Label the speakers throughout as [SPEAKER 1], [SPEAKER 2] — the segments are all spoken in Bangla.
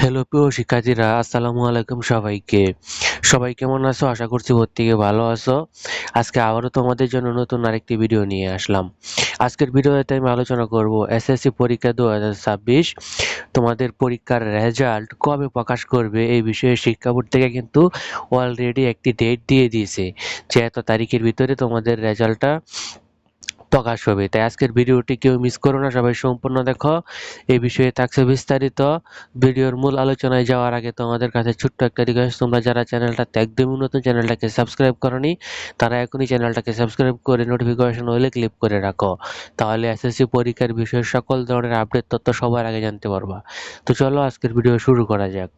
[SPEAKER 1] হ্যালো প্রিয় শিক্ষার্থীরা, আসসালামু আলাইকুম সবাইকে। সবাই কেমন আছো? আশা করছি প্রত্যেকে ভালো আছো। আজকে আবারও তোমাদের জন্য নতুন আরেকটি ভিডিও নিয়ে আসলাম। আজকের ভিডিওতে আমি আলোচনা করব এসএসসি পরীক্ষা 2026 তোমাদের পরীক্ষার রেজাল্ট কবে প্রকাশ করবে এই বিষয়ে শিক্ষা বোর্ড থেকে কিন্তু অলরেডি একটি ডেট দিয়ে দিয়েছে যে এত তারিখের ভিতরে তোমাদের রেজাল্টটা প্রকাশ হবে। তাই আজকের ভিডিওটি কেউ মিস করো না, সবাই সম্পূর্ণ দেখো। এই বিষয়ে থাকছে বিস্তারিত। ভিডিওর মূল আলোচনায় যাওয়ার আগে তোমাদের কাছে ছোট্ট একটা রিকোয়েস্ট, তোমরা যারা চ্যানেলটাতে একদমই নতুন, চ্যানেলটাকে সাবস্ক্রাইব করনি, তারা এখনই চ্যানেলটাকে সাবস্ক্রাইব করে নোটিফিকেশন ওয়েলে ক্লিক করে রাখো। তাহলে এসএসসি পরীক্ষার বিষয়ে সকল ধরনের আপডেট তথ্য সবার আগে জানতে পারবা। তো চলো আজকের ভিডিও শুরু করা যাক।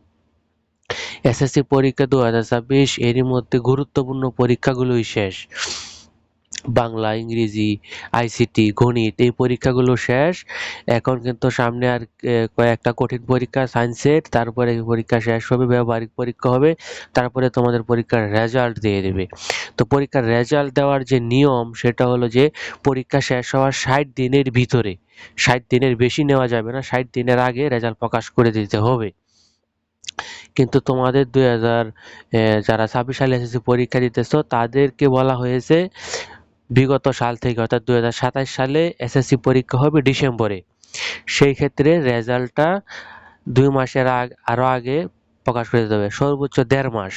[SPEAKER 1] এসএসসি পরীক্ষা 2026 এরই মধ্যে গুরুত্বপূর্ণ পরীক্ষাগুলোই শেষ। বাংলা, ইংরেজি, আইসিটি, গণিত এই পরীক্ষাগুলো শেষ। এখন কিন্তু সামনে আর কয়েকটা কঠিন পরীক্ষা সায়েন্সের, তারপরে পরীক্ষা শেষ হবে, ব্যবহারিক পরীক্ষা হবে, তারপরে তোমাদের পরীক্ষার রেজাল্ট দিয়ে দেবে। তো পরীক্ষার রেজাল্ট দেওয়ার যে নিয়ম সেটা হলো যে পরীক্ষা শেষ হওয়ার 60 দিনের ভিতরে, 60 দিনের বেশি নেওয়া যাবে না, 60 দিনের আগে রেজাল্ট প্রকাশ করে দিতে হবে। কিন্তু তোমাদের যারা 26 সালে এসএসসি পরীক্ষা দিতেছো তাদেরকে বলা হয়েছে বিগত সাল থেকে, অর্থাৎ 2027 সালে এসএসসি পরীক্ষা হবে ডিসেম্বরে। সেই ক্ষেত্রে রেজাল্টটা 2 মাসের আরো আগে প্রকাশ করে দিতে হবে, সর্বোচ্চ 1.5 মাস।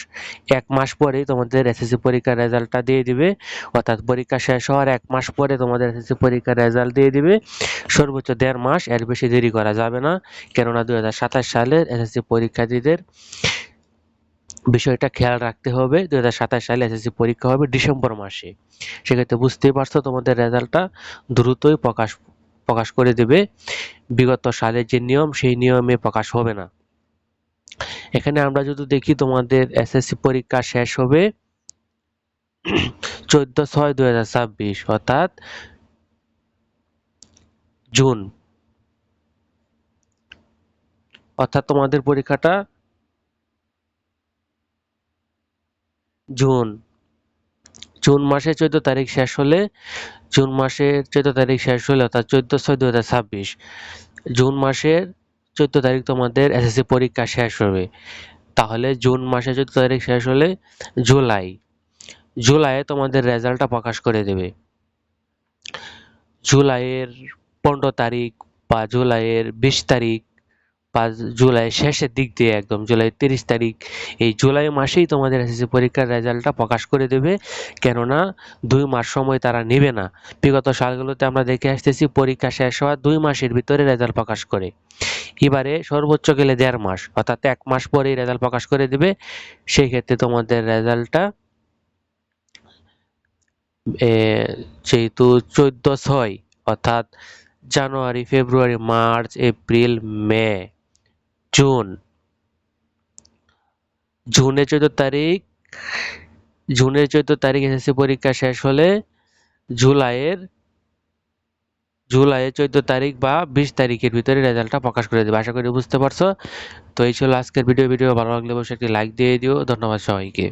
[SPEAKER 1] 1 মাস পরেই তোমাদের এসএসসি পরীক্ষার রেজাল্টটা দিয়ে দিবে, অর্থাৎ পরীক্ষা শেষ হওয়ার 1 মাস পরে তোমাদের এসএসসি পরীক্ষার রেজাল্ট দিয়ে দিবে। সর্বোচ্চ 1.5 মাস, এর বেশি দেরি করা যাবে না, কেননা 2027 সালের এসএসসি পরীক্ষার্থীদের বিষয়টা খেয়াল রাখতে হবে। 2027 সালে এসএসসি পরীক্ষা হবে ডিসেম্বর মাসে। সেক্ষেত্রে বুঝতেই পারছো তোমাদের রেজাল্টটা দ্রুতই প্রকাশ করে দেবে। বিগত সালের যে নিয়ম সেই নিয়মে প্রকাশ হবে না। এখানে আমরা যদি দেখি তোমাদের এসএসসি পরীক্ষা শেষ হবে 14/6/2026, অর্থাৎ জুন, অর্থাৎ তোমাদের পরীক্ষাটা জুন মাসে 14 তারিখ শেষ হলে, জুন মাসের 14 তারিখ শেষ হলে অর্থাৎ 14/6/2026, জুন মাসের 14 তারিখ তোমাদের এসএসসি পরীক্ষা শেষ হবে। তাহলে জুন মাসে 14 তারিখ শেষ হলে জুলাইয়ে তোমাদের রেজাল্টটা প্রকাশ করে দেবে। জুলাইয়ের 15 তারিখ বা জুলাইয়ের 20 তারিখ বা জুলাইয়ের শেষের দিক দিয়ে, একদম জুলাইয়ের 30 তারিখ, এই জুলাই মাসেই তোমাদের এসএসসি পরীক্ষার রেজাল্টটা প্রকাশ করে দেবে, কেননা 2 মাস সময় তারা নেবে না। বিগত সালগুলোতে আমরা দেখে আসতেছি পরীক্ষা শেষ হওয়ার 2 মাসের ভিতরে রেজাল্ট প্রকাশ করে। এবারে সর্বোচ্চ গেলে 1.5 মাস, অর্থাৎ 1 মাস পরেই রেজাল্ট প্রকাশ করে দেবে। সেই ক্ষেত্রে তোমাদের রেজাল্টটা যেহেতু 14/6, অর্থাৎ জানুয়ারি, ফেব্রুয়ারি, মার্চ, এপ্রিল, মে, জুন, জুনের 14 তারিখ, এসএসসি পরীক্ষা শেষ হলে জুলাইয়ের 14 তারিখ বা 20 তারিখের ভিতরে রেজাল্টটা প্রকাশ করে দেবে। আশা করি বুঝতে পারছো। তো এই ছিল আজকের ভিডিও ভালো লাগলে অবশ্যই একটি লাইক দিয়ে দিও। ধন্যবাদ সবাইকে।